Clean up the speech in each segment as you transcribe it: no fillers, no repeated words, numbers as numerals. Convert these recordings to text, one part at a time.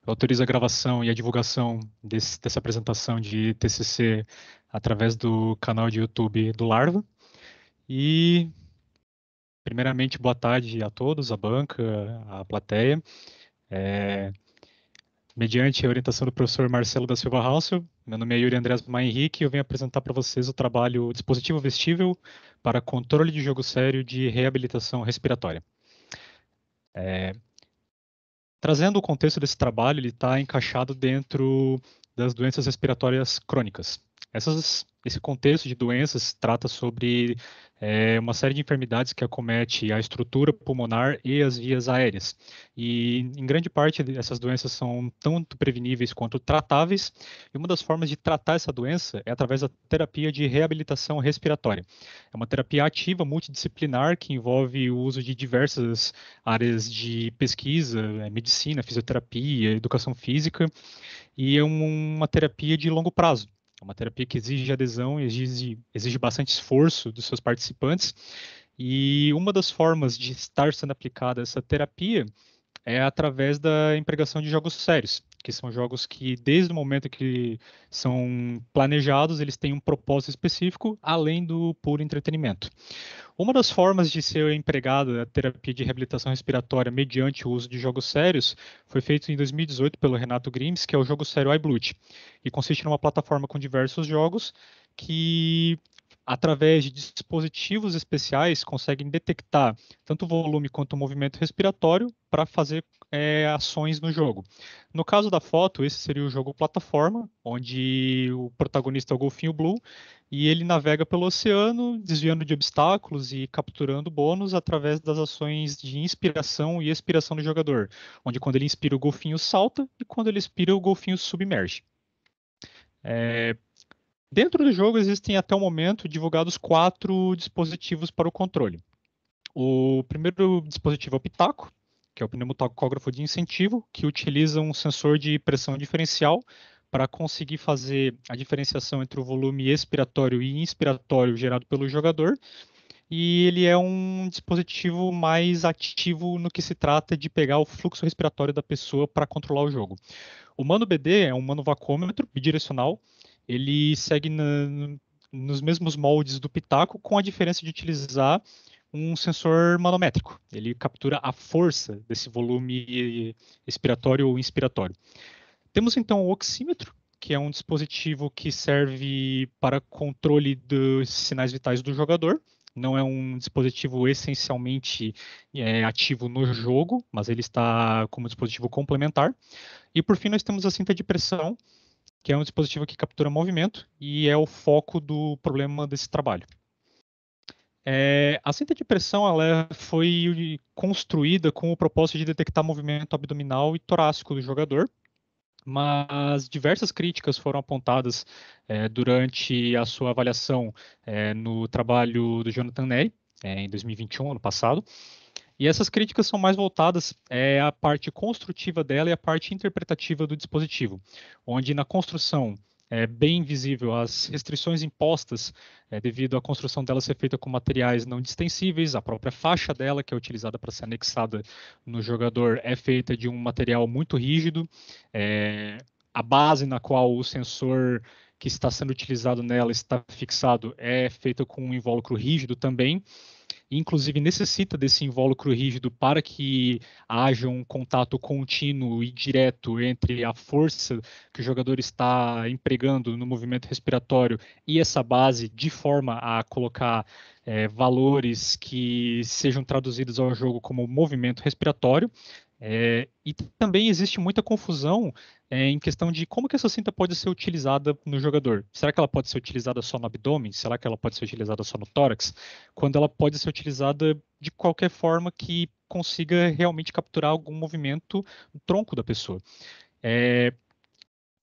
Eu autorizo a gravação e a divulgação dessa apresentação de TCC através do canal de YouTube do Larva. E, primeiramente, boa tarde a todos, a banca, a plateia. Mediante a orientação do professor Marcelo da Silva Haussel, meu nome é Yuri Andrés Maia Henrique e eu venho apresentar para vocês o trabalho Dispositivo Vestível para Controle de Jogo Sério de Reabilitação Respiratória. Trazendo o contexto desse trabalho, ele está encaixado dentro das doenças respiratórias crônicas. Esse contexto de doenças trata sobre uma série de enfermidades que acomete a estrutura pulmonar e as vias aéreas. E, em grande parte, essas doenças são tanto preveníveis quanto tratáveis. E uma das formas de tratar essa doença é através da terapia de reabilitação respiratória. É uma terapia ativa, multidisciplinar, que envolve o uso de diversas áreas de pesquisa, medicina, fisioterapia, educação física, e é uma terapia de longo prazo. É uma terapia que exige adesão, exige bastante esforço dos seus participantes, e uma das formas de estar sendo aplicada essa terapia é através da empregação de jogos sérios, que são jogos que, desde o momento que são planejados, eles têm um propósito específico, além do puro entretenimento. Uma das formas de ser empregada a terapia de reabilitação respiratória mediante o uso de jogos sérios foi feito em 2018 pelo Renato Grimes, que é o jogo sério iBlood, e consiste numa plataforma com diversos jogos que, através de dispositivos especiais, conseguem detectar tanto o volume quanto o movimento respiratório para fazer ações no jogo. No caso da foto, esse seria o jogo plataforma, onde o protagonista é o golfinho Blue, e ele navega pelo oceano, desviando de obstáculos e capturando bônus através das ações de inspiração e expiração do jogador, onde quando ele inspira o golfinho salta e quando ele expira o golfinho submerge. Dentro do jogo existem até o momento divulgados 4 dispositivos para o controle. O primeiro dispositivo é o Pitaco, que é o pneumotacógrafo de incentivo, que utiliza um sensor de pressão diferencial para conseguir fazer a diferenciação entre o volume expiratório e inspiratório gerado pelo jogador. E ele é um dispositivo mais ativo no que se trata de pegar o fluxo respiratório da pessoa para controlar o jogo. O Mano BD é um manovacômetro bidirecional. Ele segue nos mesmos moldes do Pitaco, com a diferença de utilizar um sensor manométrico. Ele captura a força desse volume expiratório ou inspiratório. Temos então o oxímetro, que é um dispositivo que serve para controle dos sinais vitais do jogador. Não é um dispositivo essencialmente ativo no jogo, mas ele está como dispositivo complementar. E por fim, nós temos a cinta de pressão, que é um dispositivo que captura movimento e é o foco do problema desse trabalho. A cinta de pressão ela foi construída com o propósito de detectar movimento abdominal e torácico do jogador, mas diversas críticas foram apontadas durante a sua avaliação no trabalho do Jonathan Neri, em 2021, ano passado. E essas críticas são mais voltadas à parte construtiva dela e à parte interpretativa do dispositivo, onde na construção é bem visível as restrições impostas devido à construção dela ser feita com materiais não distensíveis, a própria faixa dela, que é utilizada para ser anexada no jogador, é feita de um material muito rígido, a base na qual o sensor que está sendo utilizado nela está fixado é feita com um invólucro rígido também, inclusive necessita desse invólucro rígido para que haja um contato contínuo e direto entre a força que o jogador está empregando no movimento respiratório e essa base, de forma a colocar valores que sejam traduzidos ao jogo como movimento respiratório. E também existe muita confusão em questão de como que essa cinta pode ser utilizada no jogador. Será que ela pode ser utilizada só no abdômen? Será que ela pode ser utilizada só no tórax? Quando ela pode ser utilizada de qualquer forma que consiga realmente capturar algum movimento no tronco da pessoa.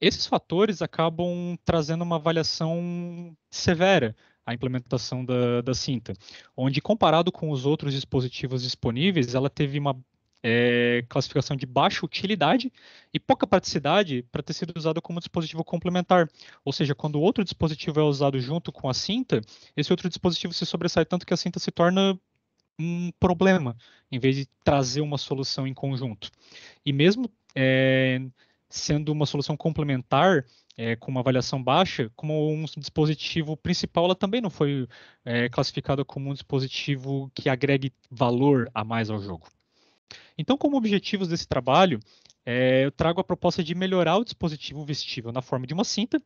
Esses fatores acabam trazendo uma avaliação severa à implementação da cinta, onde comparado com os outros dispositivos disponíveis, ela teve uma classificação de baixa utilidade e pouca praticidade para ter sido usada como dispositivo complementar. Ou seja, quando outro dispositivo é usado junto com a cinta, esse outro dispositivo se sobressai tanto que a cinta se torna um problema, em vez de trazer uma solução em conjunto. E mesmo sendo uma solução complementar, com uma avaliação baixa, como um dispositivo principal, ela também não foi classificada como um dispositivo que agregue valor a mais ao jogo. Então, como objetivos desse trabalho, eu trago a proposta de melhorar o dispositivo vestível na forma de uma cinta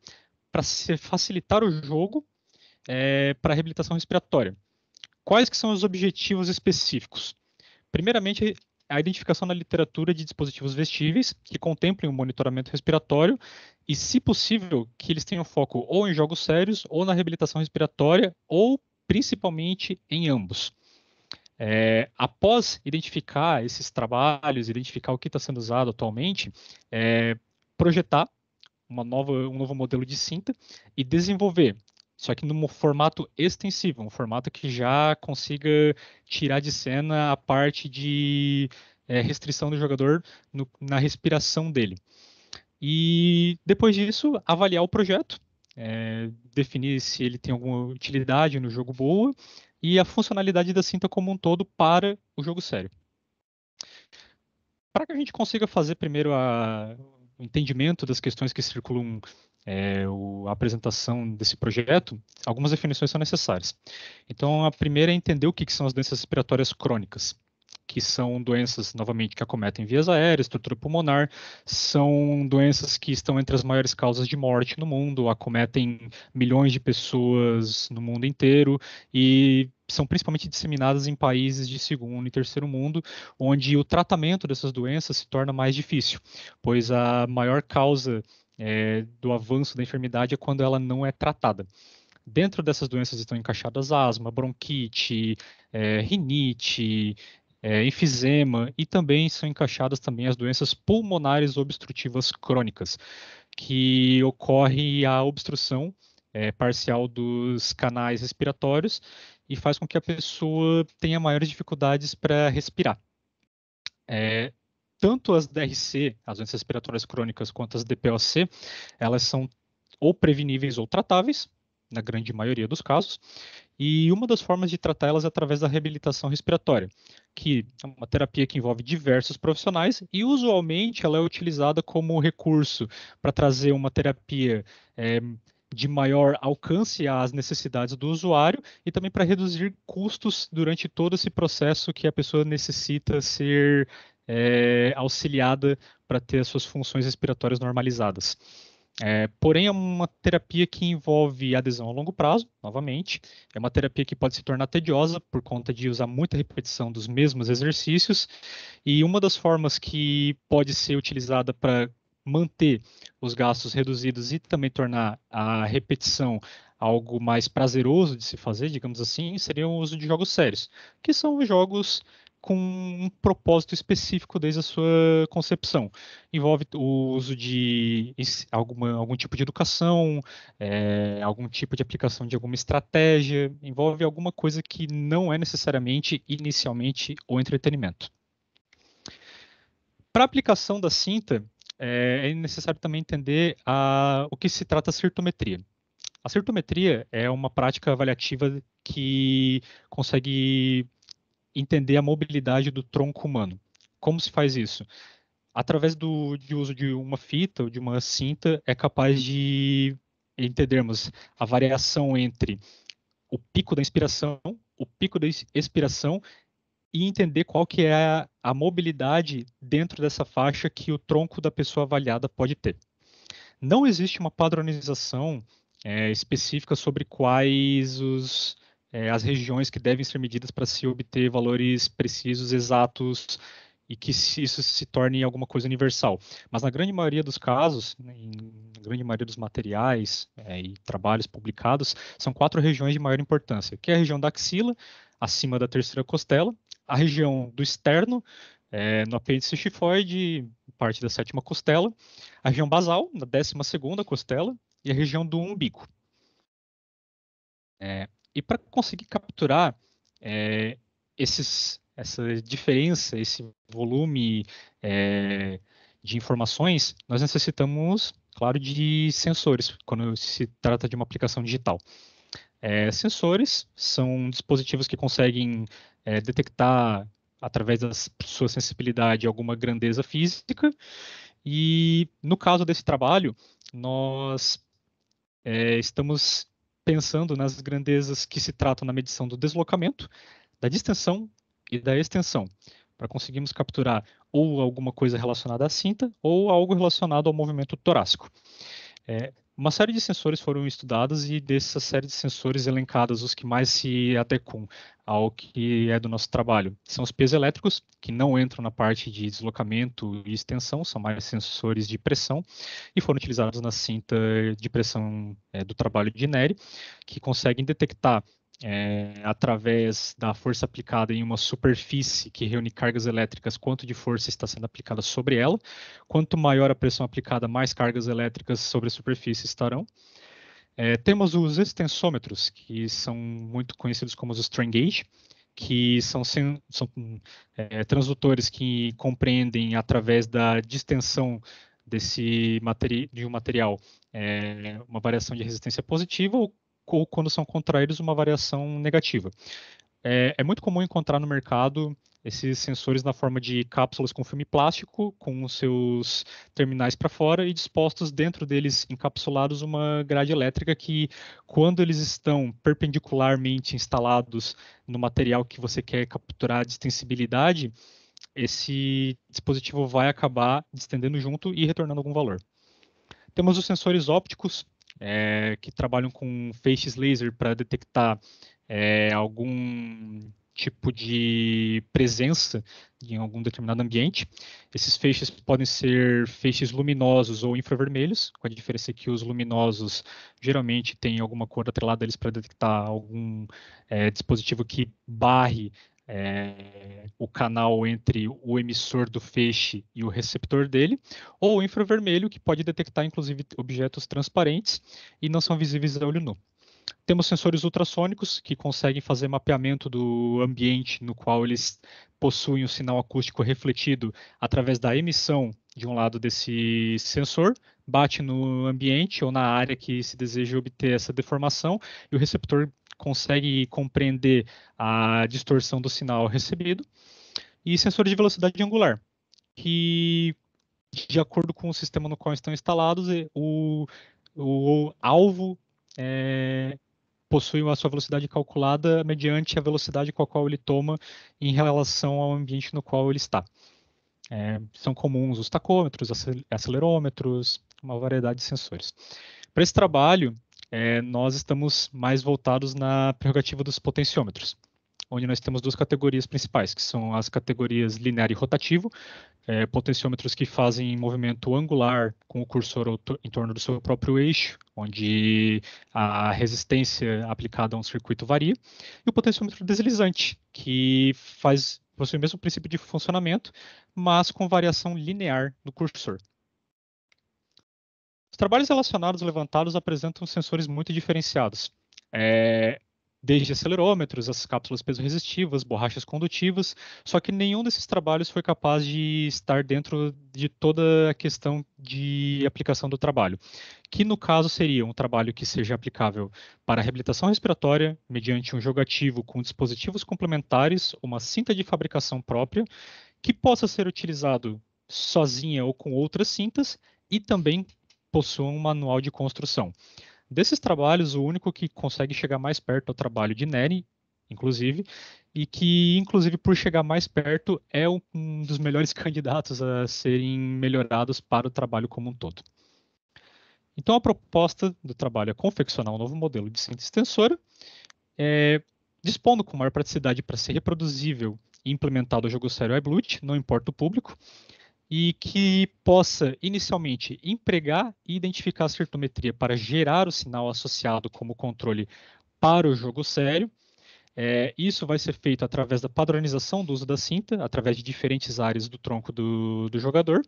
para facilitar o jogo para reabilitação respiratória. Quais que são os objetivos específicos? Primeiramente, a identificação na literatura de dispositivos vestíveis que contemplem o monitoramento respiratório e, se possível, que eles tenham foco ou em jogos sérios ou na reabilitação respiratória ou, principalmente, em ambos. Após identificar esses trabalhos, identificar o que está sendo usado atualmente, projetar um novo modelo de cinta e desenvolver, só que num formato extensivo, um formato que já consiga tirar de cena a parte de restrição do jogador na respiração dele. E depois disso, avaliar o projeto, definir se ele tem alguma utilidade no jogo boa e a funcionalidade da cinta como um todo para o jogo sério. Para que a gente consiga fazer primeiro o entendimento das questões que circulam a apresentação desse projeto, algumas definições são necessárias. Então, a primeira é entender o que são as doenças respiratórias crônicas, que são doenças, novamente, que acometem vias aéreas, estrutura pulmonar, são doenças que estão entre as maiores causas de morte no mundo, acometem milhões de pessoas no mundo inteiro e são principalmente disseminadas em países de segundo e terceiro mundo, onde o tratamento dessas doenças se torna mais difícil, pois a maior causa do avanço da enfermidade é quando ela não é tratada. Dentro dessas doenças estão encaixadas asma, bronquite, rinite, enfisema e também são encaixadas também as doenças pulmonares obstrutivas crônicas, que ocorre a obstrução parcial dos canais respiratórios e faz com que a pessoa tenha maiores dificuldades para respirar. Tanto as DRC, as doenças respiratórias crônicas, quanto as DPOC, elas são ou preveníveis ou tratáveis, na grande maioria dos casos, e uma das formas de tratá-las é através da reabilitação respiratória, que é uma terapia que envolve diversos profissionais e usualmente ela é utilizada como recurso para trazer uma terapia de maior alcance às necessidades do usuário e também para reduzir custos durante todo esse processo que a pessoa necessita ser auxiliada para ter as suas funções respiratórias normalizadas. Porém, é uma terapia que envolve adesão a longo prazo, novamente. É uma terapia que pode se tornar tediosa por conta de usar muita repetição dos mesmos exercícios. E uma das formas que pode ser utilizada para manter os gastos reduzidos e também tornar a repetição algo mais prazeroso de se fazer, digamos assim, seria o uso de jogos sérios, que são os jogos com um propósito específico desde a sua concepção. Envolve o uso de algum tipo de educação, algum tipo de aplicação de alguma estratégia, envolve alguma coisa que não é necessariamente, inicialmente, o entretenimento. Para a aplicação da cinta, é necessário também entender o que se trata a cirtometria. A cirtometria é uma prática avaliativa que consegue entender a mobilidade do tronco humano. Como se faz isso? Através de uso de uma fita ou de uma cinta, é capaz de entendermos a variação entre o pico da inspiração, o pico da expiração e entender qual que é a mobilidade dentro dessa faixa que o tronco da pessoa avaliada pode ter. Não existe uma padronização específica sobre quais as regiões que devem ser medidas para se obter valores precisos, exatos, e que isso se torne alguma coisa universal. Mas na grande maioria dos casos, na grande maioria dos materiais e trabalhos publicados, são 4 regiões de maior importância, que é a região da axila, acima da terceira costela, a região do externo, no apêndice xifoide, parte da 7ª costela, a região basal, na 12ª costela, e a região do umbigo. E para conseguir capturar essa diferença, esse volume de informações, nós necessitamos, claro, de sensores, quando se trata de uma aplicação digital. Sensores são dispositivos que conseguem detectar, através da sua sensibilidade, alguma grandeza física E no caso desse trabalho, nós estamos pensando nas grandezas que se tratam na medição do deslocamento, da distensão e da extensão, para conseguirmos capturar ou alguma coisa relacionada à cinta ou algo relacionado ao movimento torácico. Uma série de sensores foram estudados e dessa série de sensores elencados, os que mais se adequam ao que é do nosso trabalho são os piezoelétricos, que não entram na parte de deslocamento e extensão, são mais sensores de pressão e foram utilizados na cinta de pressão do trabalho de Neri, que conseguem detectar através da força aplicada em uma superfície que reúne cargas elétricas, quanto de força está sendo aplicada sobre ela. Quanto maior a pressão aplicada, mais cargas elétricas sobre a superfície estarão. Temos os extensômetros, que são muito conhecidos como os strain gauge, que são transdutores que compreendem, através da distensão de um material, uma variação de resistência positiva ou quando são contraídos, uma variação negativa. É muito comum encontrar no mercado esses sensores na forma de cápsulas com filme plástico, com os seus terminais para fora e dispostos dentro deles, encapsulados, uma grade elétrica que, quando eles estão perpendicularmente instalados no material que você quer capturar a distensibilidade, esse dispositivo vai acabar distendendo junto e retornando algum valor. Temos os sensores ópticos, que trabalham com feixes laser para detectar algum tipo de presença em algum determinado ambiente. Esses feixes podem ser feixes luminosos ou infravermelhos, com a diferença que os luminosos geralmente têm alguma cor atrelada a eles para detectar algum dispositivo que barre o canal entre o emissor do feixe e o receptor dele, ou o infravermelho, que pode detectar inclusive objetos transparentes e não são visíveis a olho nu. Temos sensores ultrassônicos que conseguem fazer mapeamento do ambiente no qual eles possuem o sinal acústico refletido através da emissão de um lado desse sensor, bate no ambiente ou na área que se deseja obter essa deformação, e o receptor consegue compreender a distorção do sinal recebido. E sensores de velocidade angular, que, de acordo com o sistema no qual estão instalados, o alvo possui a sua velocidade calculada mediante a velocidade com a qual ele toma em relação ao ambiente no qual ele está. São comuns os tacômetros, acelerômetros, uma variedade de sensores. Para esse trabalho, nós estamos mais voltados na prerrogativa dos potenciômetros, onde nós temos duas categorias principais, que são as categorias linear e rotativo, potenciômetros que fazem movimento angular com o cursor em torno do seu próprio eixo, onde a resistência aplicada a um circuito varia, e o potenciômetro deslizante, que possui o mesmo princípio de funcionamento, mas com variação linear no cursor. Os trabalhos relacionados levantados apresentam sensores muito diferenciados, desde acelerômetros, as cápsulas peso-resistivas, borrachas condutivas, só que nenhum desses trabalhos foi capaz de estar dentro de toda a questão de aplicação do trabalho, que no caso seria um trabalho que seja aplicável para a reabilitação respiratória, mediante um jogo ativo com dispositivos complementares, uma cinta de fabricação própria, que possa ser utilizado sozinha ou com outras cintas, e também possua um manual de construção. Desses trabalhos, o único que consegue chegar mais perto é o trabalho de Neri, inclusive, e que, inclusive, por chegar mais perto, é um dos melhores candidatos a serem melhorados para o trabalho como um todo. Então, a proposta do trabalho é confeccionar um novo modelo de cinta extensora, dispondo com maior praticidade para ser reproduzível e implementado ao jogo sério iBlut, não importa o público, e que possa, inicialmente, empregar e identificar a certometria para gerar o sinal associado como controle para o jogo sério. Isso vai ser feito através da padronização do uso da cinta, através de diferentes áreas do tronco do jogador,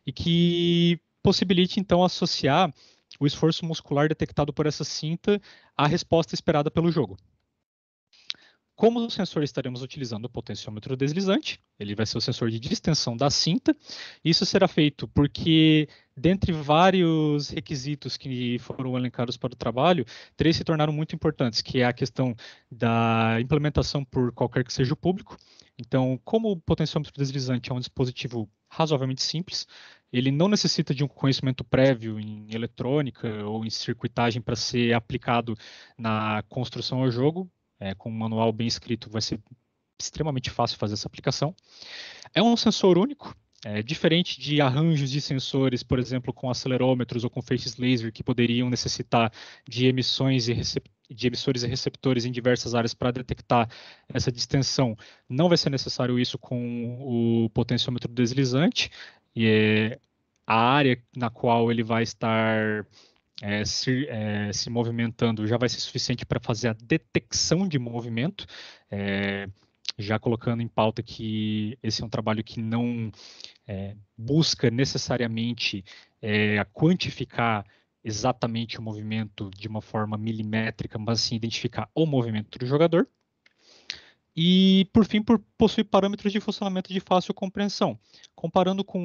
e que possibilite, então, associar o esforço muscular detectado por essa cinta à resposta esperada pelo jogo. Como sensor, estaremos utilizando o potenciômetro deslizante, ele vai ser o sensor de distensão da cinta. Isso será feito porque, dentre vários requisitos que foram elencados para o trabalho, 3 se tornaram muito importantes, que é a questão da implementação por qualquer que seja o público. Então, como o potenciômetro deslizante é um dispositivo razoavelmente simples. Ele não necessita de um conhecimento prévio em eletrônica ou em circuitagem para ser aplicado na construção ao jogo. Com um manual bem escrito, vai ser extremamente fácil fazer essa aplicação. É um sensor único, diferente de arranjos de sensores, por exemplo, com acelerômetros ou com feixes laser, que poderiam necessitar de de emissores e receptores em diversas áreas para detectar essa distensão. Não vai ser necessário isso com o potenciômetro deslizante, e a área na qual ele vai estar se movimentando já vai ser suficiente para fazer a detecção de movimento. Já colocando em pauta que esse é um trabalho que não busca necessariamente quantificar exatamente o movimento de uma forma milimétrica, mas sim identificar o movimento do jogador. E, por fim, possui parâmetros de funcionamento de fácil compreensão. Comparando com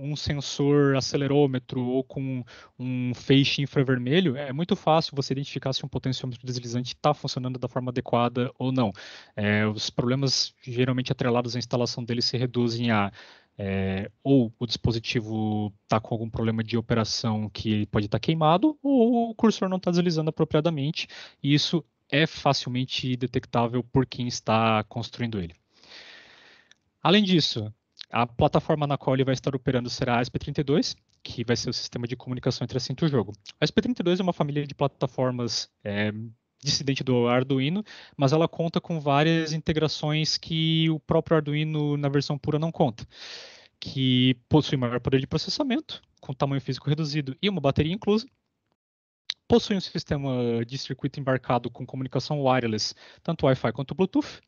um sensor acelerômetro ou com um feixe infravermelho, é muito fácil você identificar se um potenciômetro deslizante está funcionando da forma adequada ou não. Os problemas geralmente atrelados à instalação dele se reduzem a ou o dispositivo está com algum problema de operação que pode estar queimado, ou o cursor não está deslizando apropriadamente, e isso é facilmente detectável por quem está construindo ele. Além disso, a plataforma na qual ele vai estar operando será a ESP32, que vai ser o sistema de comunicação entre a cinta e o jogo. A ESP32 é uma família de plataformas dissidente do Arduino, mas ela conta com várias integrações que o próprio Arduino na versão pura não conta, que possui maior poder de processamento, com tamanho físico reduzido e uma bateria inclusa, possui um sistema de circuito embarcado com comunicação wireless, tanto Wi-Fi quanto Bluetooth,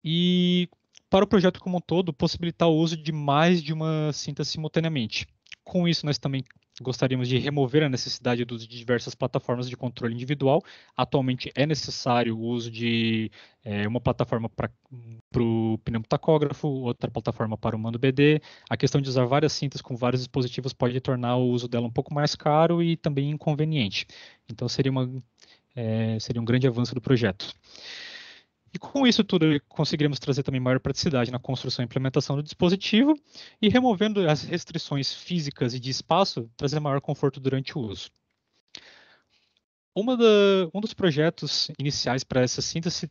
e para o projeto como um todo, possibilitar o uso de mais de uma cinta simultaneamente. Com isso, nós também gostaríamos de remover a necessidade do uso de diversas plataformas de controle individual. Atualmente é necessário o uso de uma plataforma para o pneumatacógrafo, outra plataforma para o mando BD. A questão de usar várias cintas com vários dispositivos pode tornar o uso dela um pouco mais caro e também inconveniente. Então seria um grande avanço do projeto. E com isso tudo, conseguiremos trazer também maior praticidade na construção e implementação do dispositivo e, removendo as restrições físicas e de espaço, trazer maior conforto durante o uso. Um dos projetos iniciais para essa síntese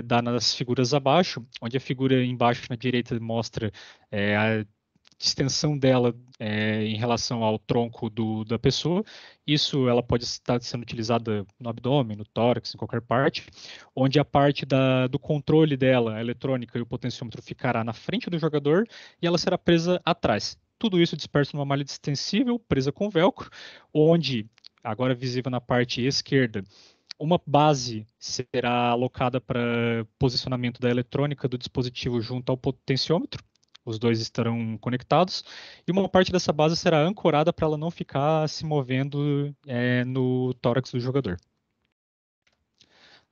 dá nas figuras abaixo, onde a figura embaixo na direita mostra a distensão dela em relação ao tronco da pessoa. Isso ela pode estar sendo utilizada no abdômen, no tórax, em qualquer parte, onde a parte do controle dela, a eletrônica e o potenciômetro ficará na frente do jogador e ela será presa atrás. Tudo isso disperso numa malha extensível, presa com velcro, onde, agora visível na parte esquerda, uma base será alocada para posicionamento da eletrônica do dispositivo junto ao potenciômetro. Os dois estarão conectados. E uma parte dessa base será ancorada para ela não ficar se movendo no tórax do jogador.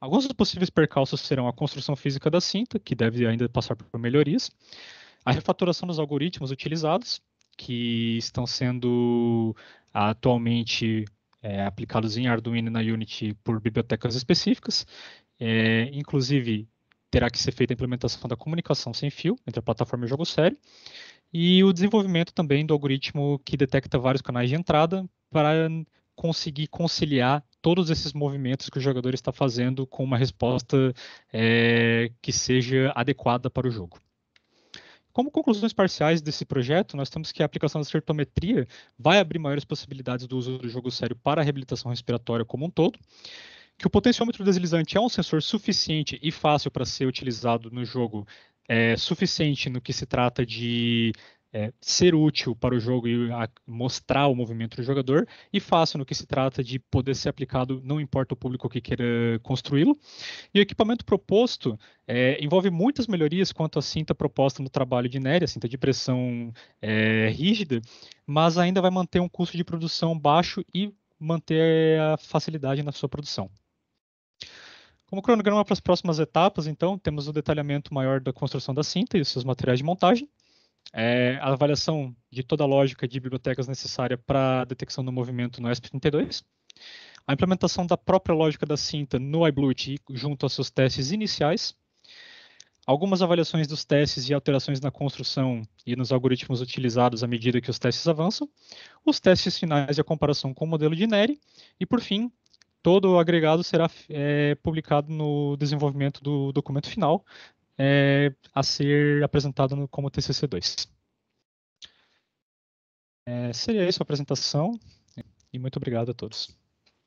Alguns dos possíveis percalços serão a construção física da cinta, que deve ainda passar por melhorias, a refatoração dos algoritmos utilizados, que estão sendo atualmente aplicados em Arduino e na Unity por bibliotecas específicas, inclusive terá que ser feita a implementação da comunicação sem fio entre a plataforma e o jogo sério, e o desenvolvimento também do algoritmo que detecta vários canais de entrada para conseguir conciliar todos esses movimentos que o jogador está fazendo com uma resposta que seja adequada para o jogo. Como conclusões parciais desse projeto, nós temos que a aplicação da certometria vai abrir maiores possibilidades do uso do jogo sério para a reabilitação respiratória como um todo, que o potenciômetro deslizante é um sensor suficiente e fácil para ser utilizado no jogo, suficiente no que se trata de ser útil para o jogo e mostrar o movimento do jogador, e fácil no que se trata de poder ser aplicado, não importa o público que queira construí-lo. E o equipamento proposto envolve muitas melhorias quanto à cinta proposta no trabalho de Nery, a cinta de pressão rígida, mas ainda vai manter um custo de produção baixo e manter a facilidade na sua produção. Como cronograma para as próximas etapas, então, temos o detalhamento maior da construção da cinta e os seus materiais de montagem, a avaliação de toda a lógica de bibliotecas necessária para a detecção do movimento no ESP32, a implementação da própria lógica da cinta no iBluet junto aos seus testes iniciais, algumas avaliações dos testes e alterações na construção e nos algoritmos utilizados à medida que os testes avançam, os testes finais e a comparação com o modelo de Neri, e, por fim, todo o agregado será publicado no desenvolvimento do documento final, a ser apresentado como TCC2. Seria isso a apresentação, e muito obrigado a todos.